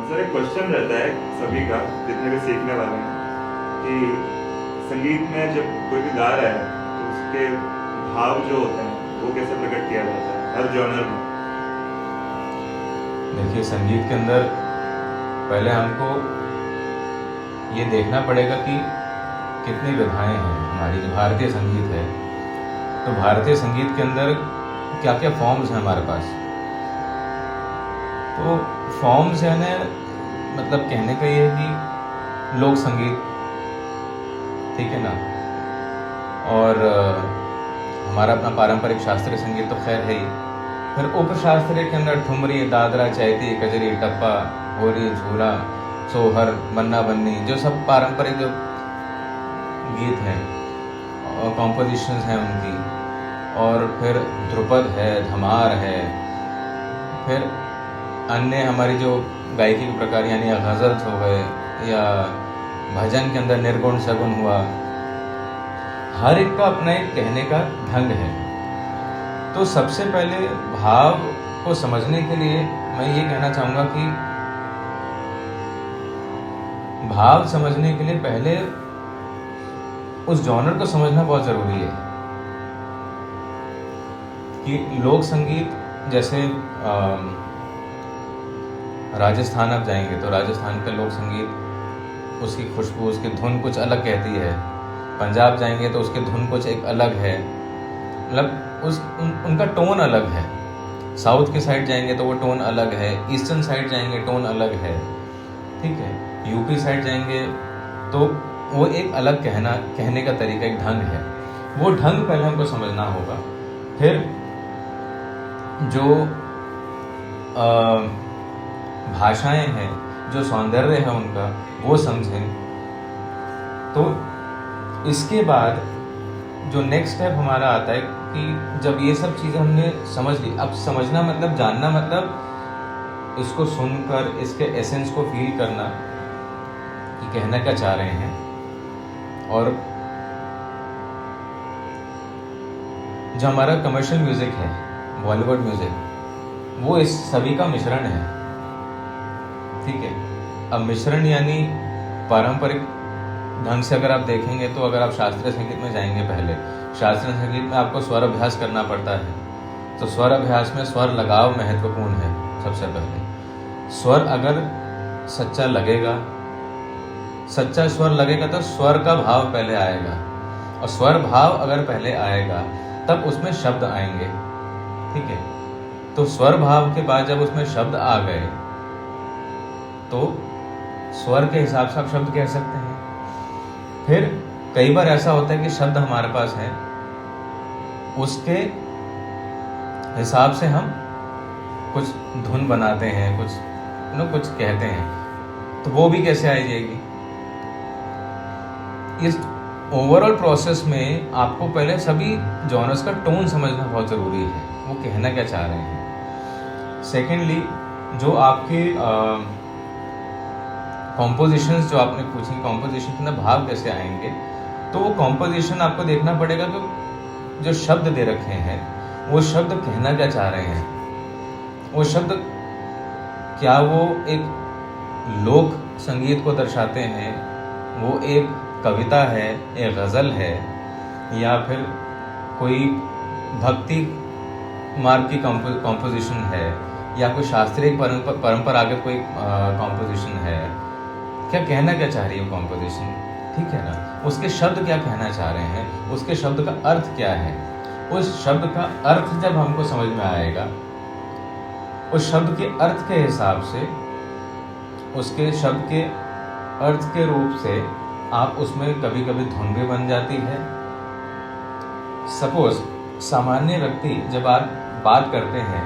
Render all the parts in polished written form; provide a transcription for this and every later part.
Sir एक question रहता है सभी का, जितने भी सीखने वाले हैं, कि संगीत में जब कोई भी गा रहा है तो उसके भाव जो होते हैं वो कैसे प्रकट किया जाता है हर जॉनर में। देखिए, संगीत के अंदर पहले हमको ये देखना पड़ेगा कि कितनी विधाएं हैं। हमारी जो भारतीय संगीत है, तो भारतीय संगीत के अंदर क्या क्या फॉर्म्स हैं हमारे पास। तो फॉर्म्स है ना, मतलब कहने का ये है कि लोक संगीत, ठीक है ना, और हमारा अपना पारंपरिक शास्त्रीय संगीत तो खैर है ही। फिर उपशास्त्रीय के अंदर ठुमरी, दादरा, चैती, कजरी, टप्पा, होरी, झूला, सोहर, बन्ना बन्नी, जो सब पारंपरिक जो गीत हैं और कॉम्पोजिशंस हैं उनकी। और फिर ध्रुपद है, धमार है, फिर अन्य हमारी जो गायकी के प्रकार यानी गज़ल्स हो गए, या भजन के अंदर निर्गुण सगुण हुआ। हर एक का अपना एक कहने का ढंग है। तो सबसे पहले भाव को समझने के लिए मैं ये कहना चाहूँगा कि भाव समझने के लिए पहले उस जॉनर को समझना बहुत ज़रूरी है। कि लोक संगीत जैसे राजस्थान आप जाएंगे तो राजस्थान का लोक संगीत, उसकी खुशबू, उसकी धुन कुछ अलग कहती है। पंजाब जाएंगे तो उसकी धुन कुछ एक अलग है, मतलब उनका टोन अलग है। साउथ की साइड जाएंगे तो वो टोन अलग है, ईस्टर्न साइड जाएंगे टोन अलग है, ठीक है। यूपी साइड जाएंगे तो वो एक अलग कहने का तरीका, एक ढंग है। वो ढंग पहले हमको समझना होगा। फिर जो भाषाएं हैं, जो सौंदर्य है उनका, वो समझें। तो इसके बाद जो नेक्स्ट स्टेप हमारा आता है कि जब ये सब चीज़ें हमने समझ ली, अब समझना मतलब जानना, मतलब इसको सुनकर इसके एसेंस को फील करना कि कहना क्या चाह रहे हैं। और जो हमारा कमर्शियल म्यूज़िक है, बॉलीवुड म्यूज़िक, वो इस सभी का मिश्रण है, ठीक है। अब मिश्रण यानी पारंपरिक ढंग से अगर आप देखेंगे तो अगर आप शास्त्रीय संगीत में जाएंगे, पहले शास्त्रीय संगीत में आपको स्वर अभ्यास करना पड़ता है। तो स्वर अभ्यास में स्वर लगाव महत्वपूर्ण है। सबसे पहले स्वर अगर सच्चा लगेगा, सच्चा स्वर लगेगा तो स्वर का भाव पहले आएगा, और स्वर भाव अगर पहले आएगा तब उसमें शब्द आएंगे, ठीक है। तो स्वर भाव के बाद जब उसमें शब्द आ गए तो स्वर के हिसाब से आप शब्द कह सकते हैं। फिर कई बार ऐसा होता है कि शब्द हमारे पास है, उसके हिसाब से हम कुछ धुन बनाते हैं, कुछ कहते हैं, तो वो भी कैसे आ जाएगी। इस ओवरऑल प्रोसेस में आपको पहले सभी जॉनर्स का टोन समझना बहुत ज़रूरी है, वो कहना क्या चाह रहे हैं। सेकेंडली, जो आपके कॉम्पोजिशंस जो आपने पूछी, कॉम्पोजिशन के अंदर भाव कैसे आएंगे, तो वो कॉम्पोजिशन आपको देखना पड़ेगा कि जो शब्द दे रखे हैं वो शब्द कहना क्या चाह रहे हैं। वो शब्द क्या वो एक लोक संगीत को दर्शाते हैं, वो एक कविता है, एक गज़ल है, या फिर कोई भक्ति मार्ग की कॉम्पोजिशन है, या कोई शास्त्रीय परंपरागत कोई कॉम्पोजिशन है। क्या कहना क्या चाह रही है वो कॉम्पोजिशन, ठीक है ना। उसके शब्द क्या कहना चाह रहे हैं, उसके शब्द का अर्थ क्या है। उस शब्द का अर्थ जब हमको समझ में आएगा, उस शब्द के अर्थ के हिसाब से, उसके शब्द के अर्थ के रूप से आप उसमें कभी कभी धुन भी बन जाती है। सपोज सामान्य व्यक्ति जब आप बात करते हैं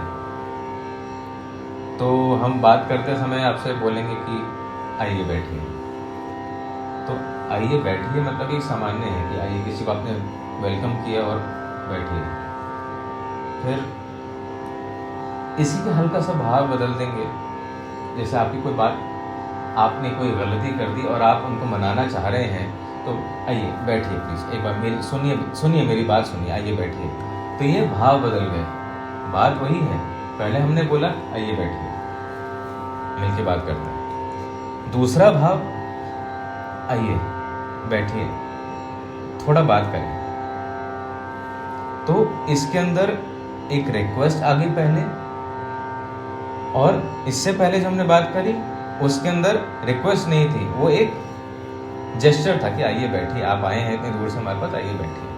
तो हम बात करते समय आपसे बोलेंगे कि आइए बैठिए। तो आइए बैठिए मतलब ये सामान्य है कि आइए, किसी को आपने वेलकम किया और बैठिए। फिर इसी का हल्का सा भाव बदल देंगे। जैसे आपकी कोई बात, आपने कोई गलती कर दी और आप उनको मनाना चाह रहे हैं, तो आइए बैठिए प्लीज़, एक बार मेरी सुनिए मेरी बात सुनिए, आइए बैठिए। तो ये भाव बदल गए, बात वही है। पहले हमने बोला आइए बैठिए, मिलके बात करते हैं। दूसरा भाव, आइए बैठिए थोड़ा बात करें। तो इसके अंदर एक रिक्वेस्ट आ गई पहले, और इससे पहले जो हमने बात करी उसके अंदर रिक्वेस्ट नहीं थी, वो एक जेस्चर था कि आइए बैठिए, आप आए हैं इतनी दूर से हमारे पास, आइए बैठिए।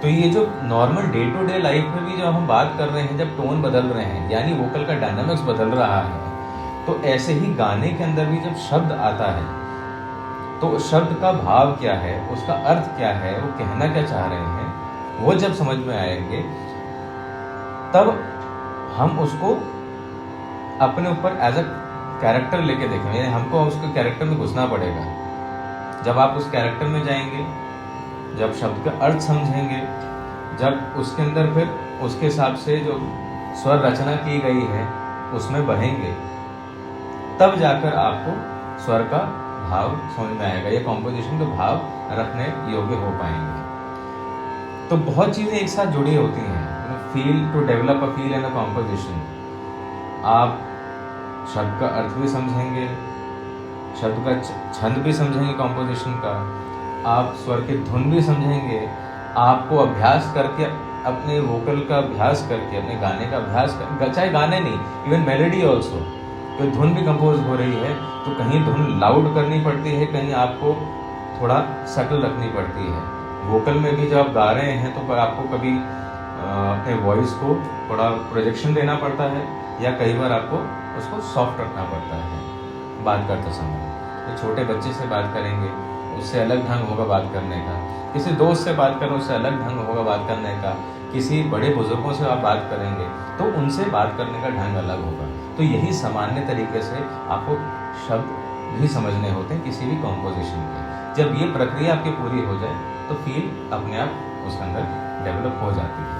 तो ये जो normal day to day life में भी जब हम बात कर रहे हैं, जब टोन बदल रहे हैं, यानी वोकल का डायनामिक्स बदल रहा है, तो ऐसे ही गाने के अंदर भी जब शब्द आता है तो शब्द का भाव क्या है, उसका अर्थ क्या है, वो कहना क्या चाह रहे हैं, वो जब समझ में आएंगे तब हम उसको अपने ऊपर एज अ कैरेक्टर लेके देखेंगे, यानी हमको उसके कैरेक्टर में घुसना पड़ेगा। जब आप उस कैरेक्टर में जाएंगे, जब शब्द का अर्थ समझेंगे, जब उसके अंदर फिर उसके हिसाब से जो स्वर रचना की गई है उसमें बहेंगे, तब जाकर आपको स्वर का भाव समझ में आएगा, या कॉम्पोजिशन के भाव रखने योग्य हो पाएंगे। तो बहुत चीज़ें एक साथ जुड़ी होती हैं। Feel to develop a feel and a composition, आप शब्द का अर्थ भी समझेंगे, शब्द का छंद भी समझेंगे कॉम्पोजिशन का, आप स्वर की धुन भी समझेंगे, आपको अभ्यास करके, अपने वोकल का अभ्यास करके, अपने गाने का अभ्यास कर, चाहे गाने नहीं, इवन मेलोडी ऑल्सो, कोई धुन भी कंपोज हो रही है तो कहीं धुन लाउड करनी पड़ती है, कहीं आपको थोड़ा सटल रखनी पड़ती है। वोकल में भी जब आप गा रहे हैं तो आपको कभी अपने वॉइस को थोड़ा प्रोजेक्शन देना पड़ता है, या कई बार आपको उसको सॉफ्ट रखना पड़ता है बात करते समय। तो छोटे बच्चे से बात करेंगे, उससे अलग ढंग होगा बात करने का, किसी दोस्त से बात करें उससे अलग ढंग होगा बात करने का, किसी बड़े बुजुर्गों से आप बात करेंगे तो उनसे बात करने का ढंग अलग होगा। तो यही सामान्य तरीके से आपको शब्द भी समझने होते हैं किसी भी कॉम्पोजिशन के। जब ये प्रक्रिया आपकी पूरी हो जाए तो फील अपने आप उसके अंदर डेवलप हो जाती है।